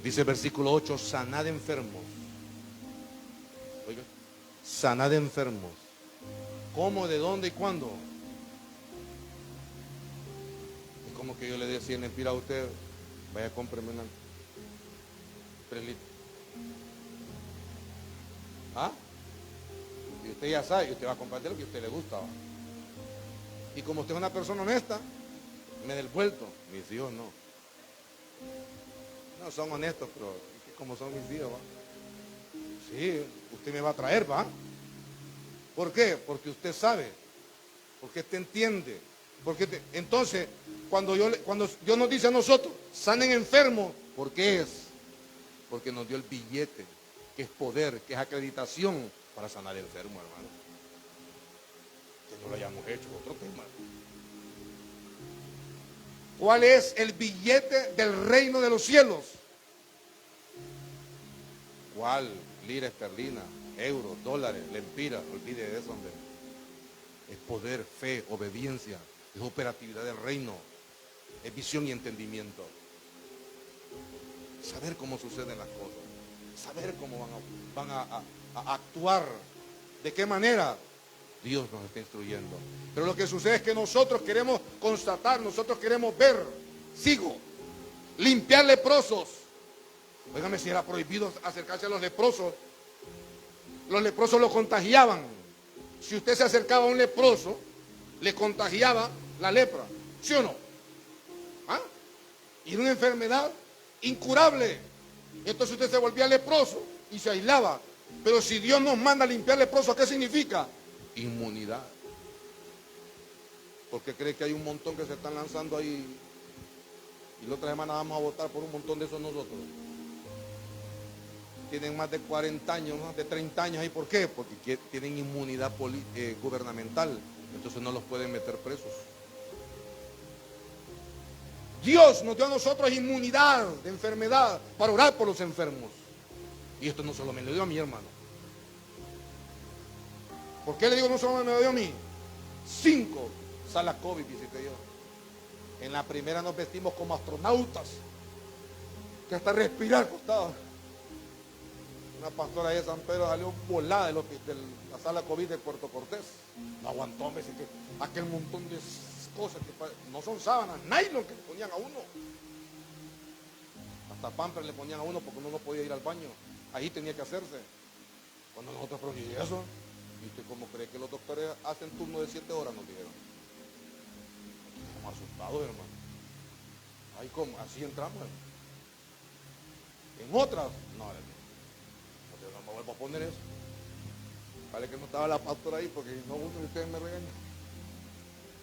A: Dice el versículo 8, sanad enfermos. Oiga, sanad enfermos. ¿Cómo, de dónde y cuándo? Es como que yo le decía en el a usted, vaya, cómpreme una 3 litros. ¿Ah? Y usted ya sabe, y usted va a comprar de lo que a usted le gusta, ¿va? Y como usted es una persona honesta, me da el vuelto. Mis hijos no. No son honestos, pero como son mis hijos, ¿va? Sí, usted me va a traer, ¿va? ¿Por qué? Porque usted sabe, porque usted entiende. Entonces, cuando Dios nos dice a nosotros, sanen enfermos, ¿por qué es? Porque nos dio el billete, que es poder, que es acreditación para sanar enfermos, hermano. Que no lo hayamos hecho, otro tema. ¿Cuál es el billete del reino de los cielos? ¿Cuál? Lira esterlina, euros, dólares, lempiras, olvide de eso, hombre. Es poder, fe, obediencia, es operatividad del reino, es visión y entendimiento. Saber cómo suceden las cosas, saber cómo van a actuar, de qué manera. Dios nos está instruyendo. Pero lo que sucede es que nosotros queremos constatar, nosotros queremos ver, limpiar leprosos. Óigame, si era prohibido acercarse a los leprosos lo contagiaban. Si usted se acercaba a un leproso, le contagiaba la lepra, ¿sí o no? ¿Ah? Y era una enfermedad incurable. Entonces usted se volvía leproso y se aislaba. Pero si Dios nos manda a limpiar leprosos, ¿qué significa? Inmunidad. Porque cree que hay un montón que se están lanzando ahí y la otra semana vamos a votar por un montón de esos nosotros. Tienen más de 40 años, más de 30 años. ¿Y por qué? Porque tienen inmunidad gubernamental. Entonces no los pueden meter presos. Dios nos dio a nosotros inmunidad de enfermedad para orar por los enfermos. Y esto no solo me lo dio a mi hermano. ¿Por qué le digo no solo me lo dio a mí? 5 salas COVID visité yo. En la primera nos vestimos como astronautas, que hasta respirar costaba. Una pastora de San Pedro salió volada de la sala COVID de Puerto Cortés. No aguantó, me dice que aquel montón de cosas que no son sábanas, nylon que le ponían a uno. Hasta Pampers le ponían a uno porque uno no podía ir al baño. Ahí tenía que hacerse. Cuando nosotros, pero ¿y eso? ¿Y usted cómo cree que los doctores hacen turno de 7 horas? Nos dijeron. Estamos asustados, hermano. Ay, ¿cómo? Así entramos, hermano. En otras, no, no me vuelvo a poner eso. Vale que no estaba la pastora ahí porque no uno de ustedes me regaña.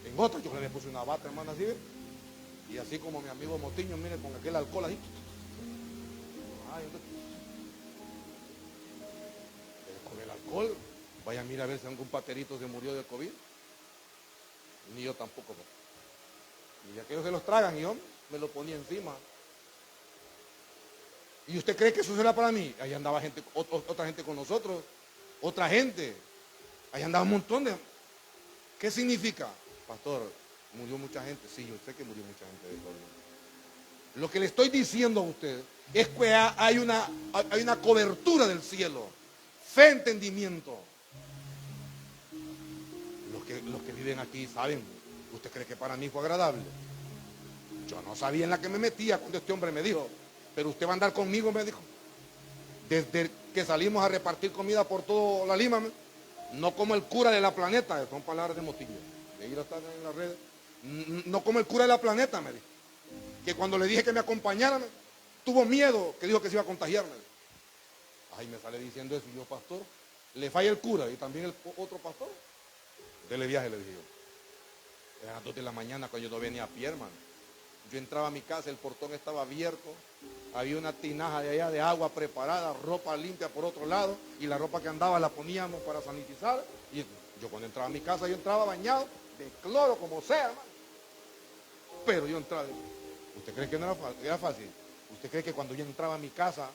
A: En otras yo le puse una bata, hermano, así, ¿ve? Y así como mi amigo Motiño, mire, con aquel alcohol ahí. Ay, con el alcohol, vaya, mira a ver si algún paterito se murió de COVID. Ni yo tampoco. Y aquellos que los tragan, y yo me lo ponía encima. ¿Y usted cree que eso será para mí? Ahí andaba gente, otra gente con nosotros, otra gente. Ahí andaba un montón de... ¿Qué significa? Pastor, murió mucha gente. Sí, yo sé que murió mucha gente de COVID. Lo que le estoy diciendo a usted es que hay una cobertura del cielo. Fe, entendimiento. Los que viven aquí saben. ¿Usted cree que para mí fue agradable? Yo no sabía en la que me metía cuando este hombre me dijo, pero usted va a andar conmigo, me dijo. Desde que salimos a repartir comida por toda la Lima, no como el cura de la planeta, son palabras de Motillo. De ir a estar en las redes. No como el cura de la planeta, me dijo. Que cuando le dije que me acompañara, tuvo miedo, que dijo que se iba a contagiarme. Ay, me sale diciendo eso, y yo, pastor, le falla el cura y también el otro pastor. Dele viaje, le dije yo. Eran las 2 de la mañana cuando yo no venía a pie, hermano. Yo entraba a mi casa, el portón estaba abierto, había una tinaja de allá de agua preparada, ropa limpia por otro lado, y la ropa que andaba la poníamos para sanitizar. Y yo cuando entraba a mi casa, yo entraba bañado de cloro, como sea, hermano. Pero yo entraba. ¿Usted cree que no era fácil? ¿Usted cree que cuando yo entraba a mi casa,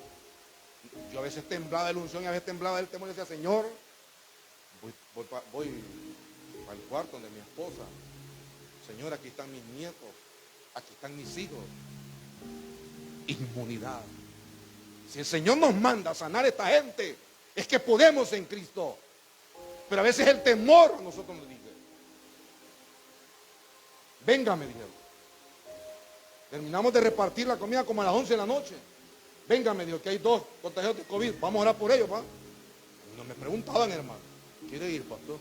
A: yo a veces temblaba de la unción y a veces temblaba del temor y decía, Señor, voy al cuarto donde mi esposa, Señor, aquí están mis nietos, aquí están mis hijos? Inmunidad. Si el Señor nos manda a sanar a esta gente, es que podemos en Cristo. Pero a veces el temor a nosotros nos dice, venga, me dijeron. Terminamos de repartir la comida como a las 11 de la noche. Venga, me dijo que hay 2 contagiados de COVID, vamos a orar por ellos, ¿va? No me preguntaban, hermano, ¿quiere ir, pastor?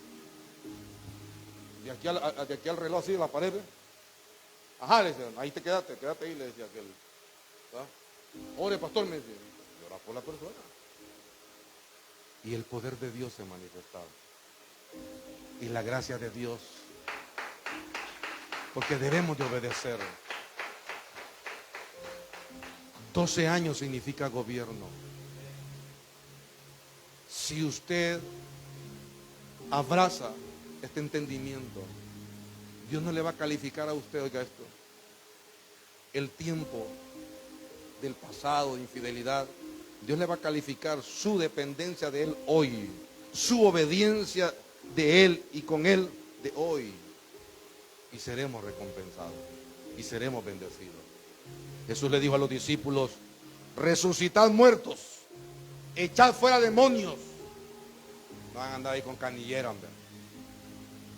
A: De aquí al reloj así de la pared, ¿ve? Ajá, le decían, ahí quédate ahí, le decía aquel. Ore, pastor, me decía, y orar por la persona. Y el poder de Dios se manifestaba. Y la gracia de Dios. Porque debemos de obedecer. 12 años significa gobierno. Si usted abraza este entendimiento, Dios no le va a calificar a usted, oiga esto, el tiempo del pasado de infidelidad. Dios le va a calificar su dependencia de Él hoy, su obediencia de Él y con Él de hoy. Y seremos recompensados y seremos bendecidos. Jesús le dijo a los discípulos, resucitad muertos, echad fuera demonios. No van a andar ahí con canillera, hombre.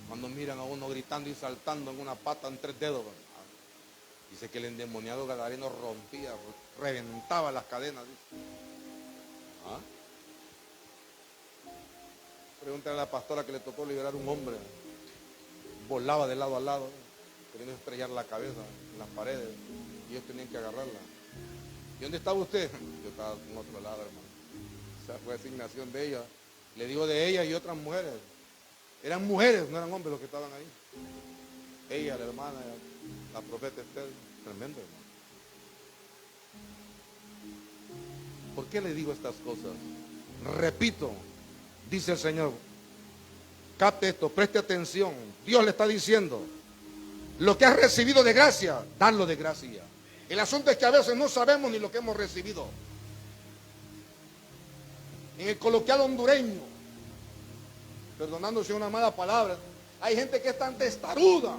A: Cuando miran a uno gritando y saltando en una pata en 3 dedos, dice que el endemoniado gadareno rompía, reventaba las cadenas. ¿Ah? Pregúntale a la pastora que le tocó liberar a un hombre. Volaba de lado a lado, queriendo estrellar la cabeza en las paredes. Y ellos tenían que agarrarla. ¿Y dónde estaba usted? Yo estaba en otro lado, hermano. Esa fue asignación de ella. Le digo de ella y otras mujeres. Eran mujeres, no eran hombres los que estaban ahí. Ella, la hermana, la profeta Esther. Tremendo, hermano. ¿Por qué le digo estas cosas? Repito, dice el Señor. Capte esto, preste atención. Dios le está diciendo, lo que has recibido de gracia, danlo de gracia. El asunto es que a veces no sabemos ni lo que hemos recibido. En el coloquial hondureño, perdonándose una mala palabra, hay gente que es tan testaruda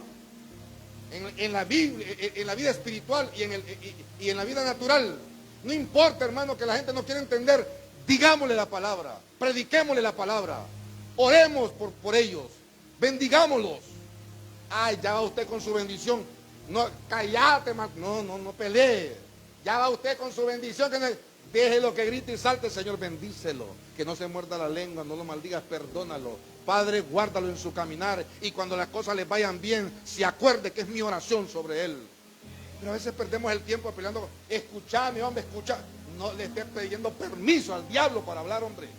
A: en la vida espiritual y en la vida natural. No importa, hermano, que la gente no quiera entender, digámosle la palabra, prediquémosle la palabra, oremos por ellos, bendigámoslos. Ay, ya va usted con su bendición. No, cállate, no pelee. Ya va usted con su bendición. Déjelo que grite y salte, Señor, bendícelo. Que no se muerda la lengua, no lo maldigas, perdónalo. Padre, guárdalo en su caminar. Y cuando las cosas le vayan bien, se acuerde que es mi oración sobre él. Pero a veces perdemos el tiempo peleando. Escuchame, hombre, escucha. no le esté pidiendo permiso al diablo para hablar, hombre.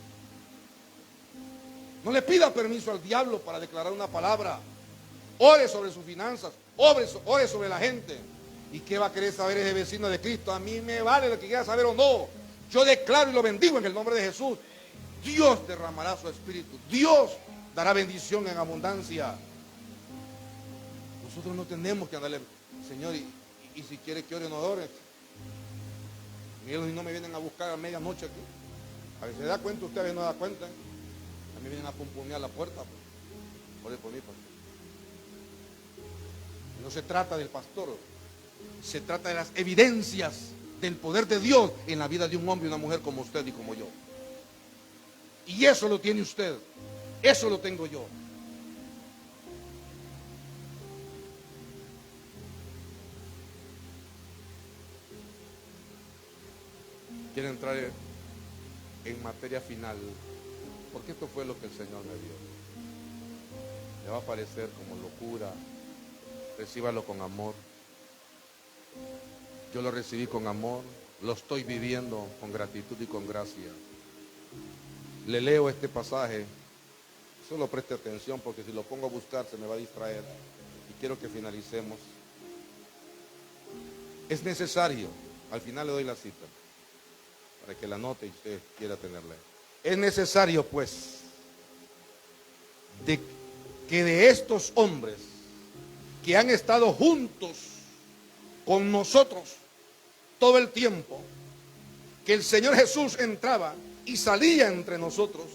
A: No le pida permiso al diablo para declarar una palabra. Ore sobre sus finanzas, ore sobre la gente. ¿Y qué va a querer saber ese vecino de Cristo? A mí me vale lo que quiera saber o no. Yo declaro y lo bendigo en el nombre de Jesús. Dios derramará su espíritu. Dios dará bendición en abundancia. Nosotros no tenemos que andarle, Señor, y si quiere que ore, no ore. Miren, si no me vienen a buscar a medianoche aquí. A ver, ¿se da cuenta usted? A ver, no da cuenta. A mí vienen a pumpunear la puerta. Pues. Ore por mí, pastor. No se trata del pastor. Se trata de las evidencias del poder de Dios en la vida de un hombre y una mujer como usted y como yo. Y eso lo tiene usted. Eso lo tengo yo. Quiero entrar en materia final, porque esto fue lo que el Señor me dio. Le va a parecer como locura, recíbalo con amor. Yo lo recibí con amor, lo estoy viviendo con gratitud y con gracia. Le leo este pasaje, solo preste atención porque si lo pongo a buscar se me va a distraer y quiero que finalicemos. Es necesario, al final le doy la cita, para que la anote y usted quiera tenerla. Es necesario, pues, que de estos hombres que han estado juntos con nosotros todo el tiempo, que el Señor Jesús entraba y salía entre nosotros,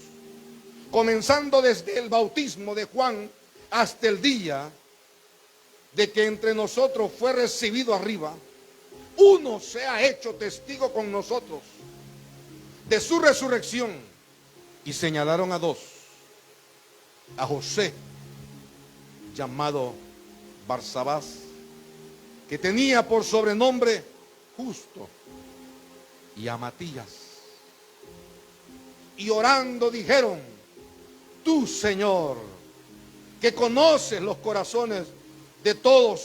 A: comenzando desde el bautismo de Juan hasta el día de que entre nosotros fue recibido arriba, uno se ha hecho testigo con nosotros de su resurrección. Y señalaron a dos: a José, llamado Barsabás, que tenía por sobrenombre Justo, y a Matías. Y orando dijeron: tú, Señor, que conoces los corazones de todos,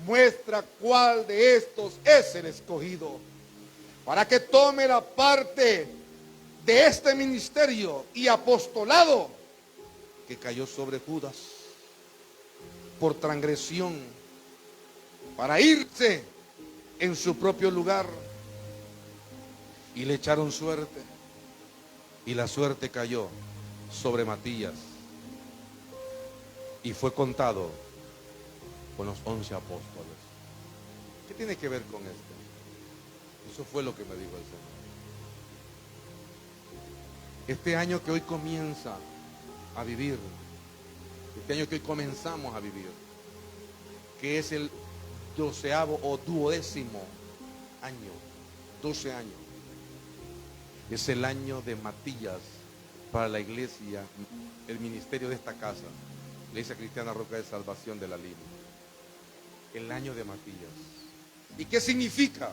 A: muestra cuál de estos es el escogido, para que tome la parte de este ministerio y apostolado que cayó sobre Judas por transgresión, para irse en su propio lugar. Y le echaron suerte, y la suerte cayó sobre Matías, y fue contado con los 11 apóstoles. ¿Qué tiene que ver con esto? Eso fue lo que me dijo el Señor. Este año que hoy comienza a vivir, este año que hoy comenzamos a vivir, que es el 12º o 12º año, 12 años, es el año de Matías para la iglesia, el ministerio de esta casa, la Iglesia Cristiana Roca de Salvación de la Lima. El año de Matías. ¿Y qué significa?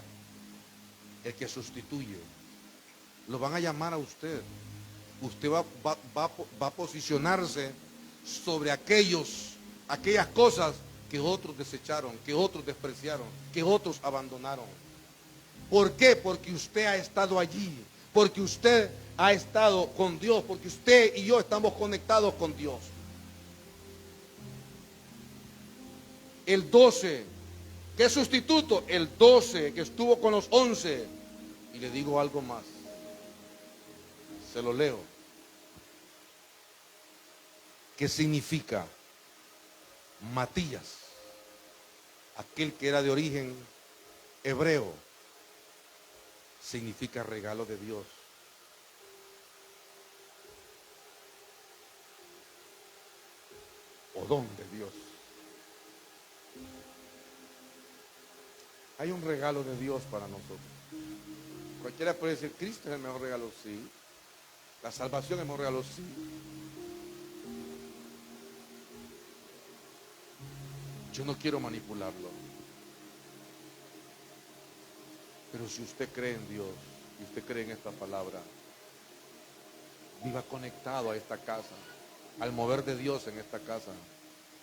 A: El que sustituye. Lo van a llamar a usted. Usted va a posicionarse sobre aquellas cosas que otros desecharon, que otros despreciaron, que otros abandonaron. ¿Por qué? Porque usted ha estado allí, porque usted ha estado con Dios, porque usted y yo estamos conectados con Dios. El 12, ¿qué sustituto? El 12 que estuvo con los 11. Y le digo algo más, se lo leo. ¿Qué significa? Matías, aquel que era de origen hebreo, significa regalo de Dios. O don de Dios. Hay un regalo de Dios para nosotros. Cualquiera puede decir: Cristo es el mejor regalo, sí. La salvación es el mejor regalo, sí. Yo no quiero manipularlo. Pero si usted cree en Dios y usted cree en esta palabra, viva conectado a esta casa, al mover de Dios en esta casa,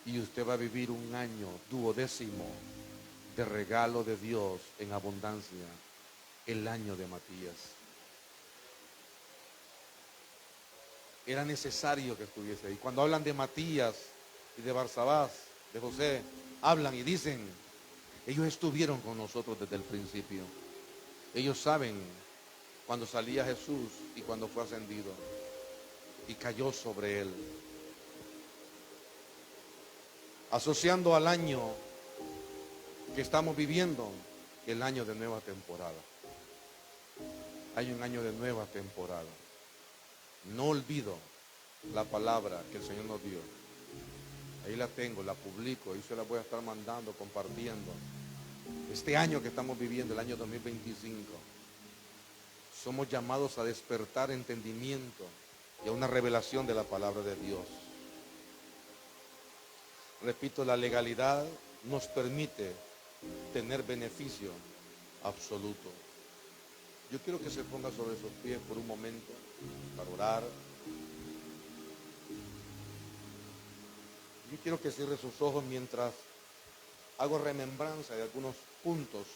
A: y usted va a vivir un año 12º de regalo de Dios en abundancia. el año de Matías. Era necesario que estuviese ahí. Cuando hablan de Matías y de Barsabás, de José, hablan y dicen, ellos estuvieron con nosotros desde el principio. Ellos saben cuando salía Jesús y cuando fue ascendido y cayó sobre él. Asociando al año que estamos viviendo, el año de nueva temporada. Hay un año de nueva temporada. No olvido la palabra que el Señor nos dio. Ahí la tengo, la publico, y se la voy a estar mandando, compartiendo. Este año que estamos viviendo, el año 2025, somos llamados a despertar entendimiento y a una revelación de la palabra de Dios. Repito, la legalidad nos permite tener beneficio absoluto. Yo quiero que se ponga sobre sus pies por un momento para orar. Yo quiero que cierre sus ojos mientras hago remembranza de algunos puntos